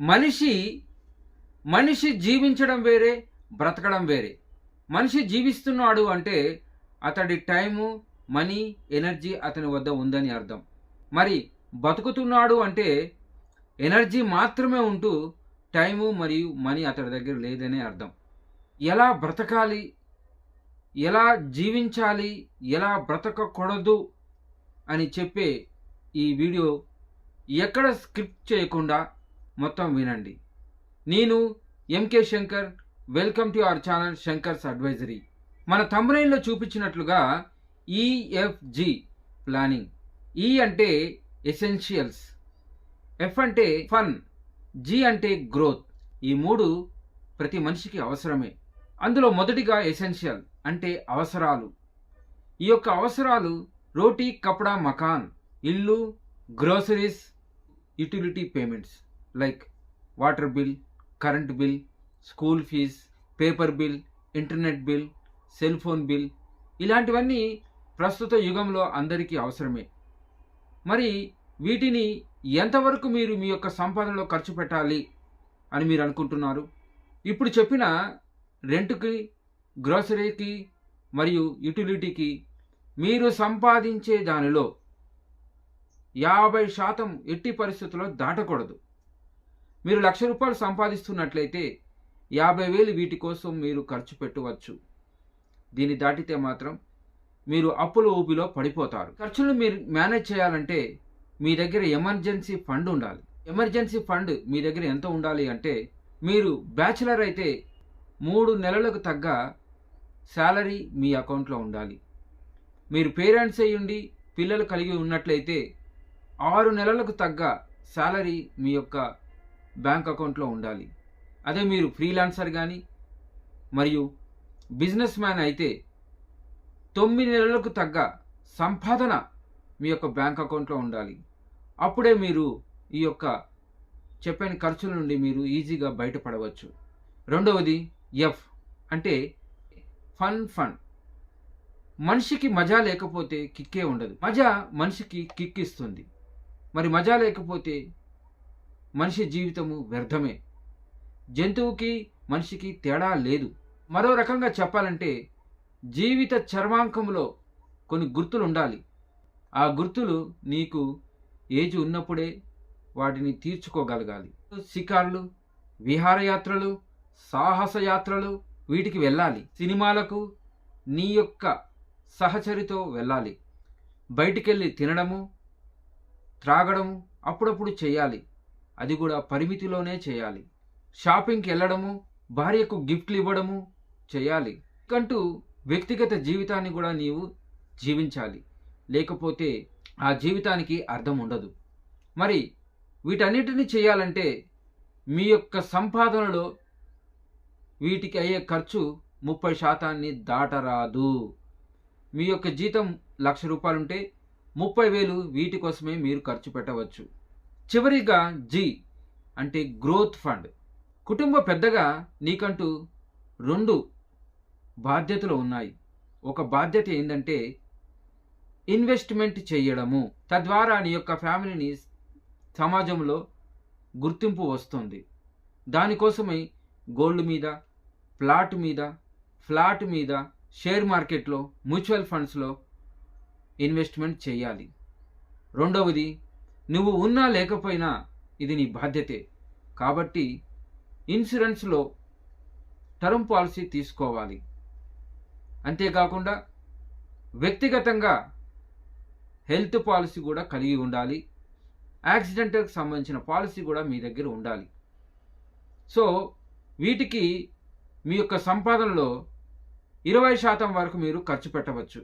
మనిషి మనిషి జీవించడం వేరే, బ్రతకడం వేరే. మనిషి జీవిస్తున్నాడు అంటే అతడి టైము, మనీ, ఎనర్జీ అతని వద్ద ఉందని అర్థం. మరి బతుకుతున్నాడు అంటే ఎనర్జీ మాత్రమే ఉంటూ టైము మరియు మనీ అతడి దగ్గర లేదనే అర్థం. ఎలా బ్రతకాలి, ఎలా జీవించాలి, ఎలా బ్రతకకూడదు అని చెప్పే ఈ వీడియో ఎక్కడ స్క్రిప్ట్ చేయకుండా మొత్తం వినండి. నేను MK Shankar, welcome to our channel Shankar's advisory. మన థంబ్నెయిల్లో చూపించినట్లుగా ఈఎఫ్జి ప్లానింగ్. ఈ అంటే ఎసెన్షియల్స్, ఎఫ్ అంటే ఫన్, జి అంటే గ్రోత్. ఈ మూడు ప్రతి మనిషికి అవసరమే. అందులో మొదటిగా ఎసెన్షియల్ అంటే అవసరాలు. ఈ యొక్క అవసరాలు రోటీ, కపడా, మకాన్, ఇల్లు, groceries, utility payments like water bill, current bill, school fees, paper bill, internet bill, cell phone bill, ఇలాంటివన్నీ ప్రస్తుత యుగంలో అందరికీ అవసరమే. మరి వీటిని ఎంతవరకు మీరు మీ యొక్క సంపాదనలో ఖర్చు పెట్టాలి అని మీరు అనుకుంటున్నారు? ఇప్పుడు చెప్పిన రెంట్కి, గ్రోసరీకి మరియు యూటిలిటీకి మీరు సంపాదించే దానిలో 50% ఎట్టి పరిస్థితుల్లో దాటకూడదు. మీరు ₹1,00,000 సంపాదిస్తున్నట్లయితే 50,000 వీటి కోసం మీరు ఖర్చు పెట్టవచ్చు. దీన్ని దాటితే మాత్రం మీరు అప్పుల ఊబిలో పడిపోతారు. ఖర్చులు మీరు మేనేజ్ చేయాలంటే మీ దగ్గర ఎమర్జెన్సీ ఫండ్ ఉండాలి. ఎమర్జెన్సీ ఫండ్ మీ దగ్గర ఎంత ఉండాలి అంటే, మీరు బ్యాచిలర్ అయితే 3 నెలలకు తగ్గ శాలరీ మీ అకౌంట్లో ఉండాలి. మీరు పేరెంట్స్ అయ్యుండి పిల్లలు కలిగి ఉన్నట్లయితే 6 నెలలకు తగ్గ శాలరీ మీ యొక్క బ్యాంక్ అకౌంట్లో ఉండాలి. అదే మీరు ఫ్రీలాన్సర్ కానీ మరియు బిజినెస్ మ్యాన్ అయితే 9 నెలలకు తగ్గ సంపాదన మీ యొక్క బ్యాంక్ అకౌంట్లో ఉండాలి. అప్పుడే మీరు ఈ యొక్క చెప్పిన ఖర్చుల నుండి మీరు ఈజీగా బయటపడవచ్చు. రెండవది ఎఫ్ అంటే ఫన్. మనిషికి మజా లేకపోతే కిక్కే ఉండదు. మజా మనిషికి కిక్ ఇస్తుంది. మరి మజా లేకపోతే మనిషి జీవితము వ్యర్థమే. జంతువుకి మనిషికి తేడా లేదు. మరో రకంగా చెప్పాలంటే జీవిత చర్మాంకంలో కొన్ని గుర్తులు ఉండాలి. ఆ గుర్తులు నీకు ఏజ్ ఉన్నప్పుడే వాటిని తీర్చుకోగలగాలి. షికార్లు, విహారయాత్రలు, సాహసయాత్రలు వీటికి వెళ్ళాలి. సినిమాలకు నీ యొక్క సహచరితో వెళ్ళాలి. బయటికెళ్ళి తినడము, త్రాగడము అప్పుడప్పుడు చేయాలి. అది కూడా పరిమితిలోనే చేయాలి. షాపింగ్కి వెళ్ళడము, భార్యకు గిఫ్ట్లు ఇవ్వడము చేయాలి. కంటూ వ్యక్తిగత జీవితాన్ని కూడా నీవు జీవించాలి. లేకపోతే ఆ జీవితానికి అర్థం ఉండదు. మరి వీటన్నిటిని చేయాలంటే మీ యొక్క సంపాదనలో వీటికి అయ్యే ఖర్చు 30% దాటరాదు. మీ యొక్క జీతం ₹1,00,000 ఉంటే 30,000 వీటి కోసమే మీరు ఖర్చు పెట్టవచ్చు. చివరిగా జి అంటే గ్రోత్ ఫండ్. కుటుంబ పెద్దగా నీకంటూ 2 బాధ్యతలు ఉన్నాయి. ఒక బాధ్యత ఏంటంటే ఇన్వెస్ట్మెంట్ చేయడము. తద్వారా నీ యొక్క ఫ్యామిలీని సమాజంలో గుర్తింపు వస్తుంది. దానికోసమై గోల్డ్ మీద, ఫ్లాట్ మీద, షేర్ మార్కెట్లో, మ్యూచువల్ ఫండ్స్లో ఇన్వెస్ట్మెంట్ చేయాలి. రెండవది, నువ్వు ఉన్నా లేకపోయినా ఇది నీ బాధ్యతే. కాబట్టి ఇన్సూరెన్స్లో టర్మ్ పాలసీ తీసుకోవాలి. అంతేకాకుండా వ్యక్తిగతంగా హెల్త్ పాలసీ కూడా కలిగి ఉండాలి. యాక్సిడెంట్కి సంబంధించిన పాలసీ కూడా మీ దగ్గర ఉండాలి. సో వీటికి మీ యొక్క సంపాదనలో 20% వరకు మీరు ఖర్చు పెట్టవచ్చు.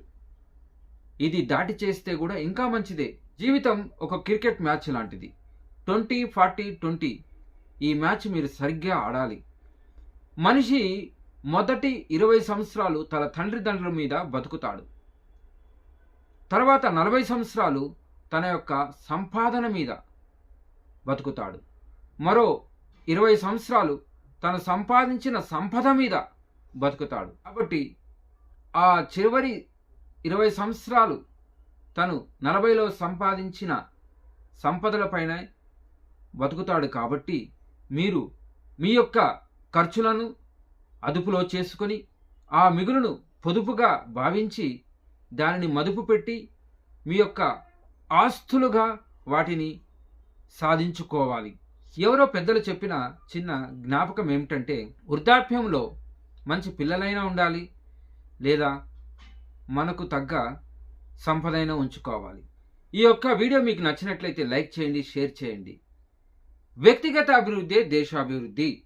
ఇది దాటి చేస్తే కూడా ఇంకా మంచిదే. జీవితం ఒక క్రికెట్ మ్యాచ్ లాంటిది. 20-40-20 ఈ మ్యాచ్ మీరు సరిగ్గా ఆడాలి. మనిషి మొదటి 20 సంవత్సరాలు తన తండ్రిదండ్రుల మీద బతుకుతాడు. తర్వాత 40 సంవత్సరాలు తన యొక్క సంపాదన మీద బతుకుతాడు. మరో 20 సంవత్సరాలు తను సంపాదించిన సంపద మీద బతుకుతాడు. కాబట్టి ఆ చివరి 20 సంవత్సరాలు తను 40లో సంపాదించిన సంపదలపైన బతుకుతాడు. కాబట్టి మీరు మీ యొక్క ఖర్చులను అదుపులో చేసుకొని ఆ మిగులును పొదుపుగా భావించి దానిని మదుపు పెట్టి మీ యొక్క ఆస్తులుగా వాటిని సాధించుకోవాలి. ఎవరో పెద్దలు చెప్పిన చిన్న జ్ఞాపకం ఏమిటంటే, వృద్ధాప్యంలో మంచి పిల్లలైనా ఉండాలి, లేదా మనకు తగ్గ సంపదైనా ఉంచుకోవాలి. ఈ యొక్క వీడియో మీకు నచ్చినట్లయితే లైక్ చేయండి, షేర్ చేయండి. వ్యక్తిగత అభివృద్ధే దేశాభివృద్ధి.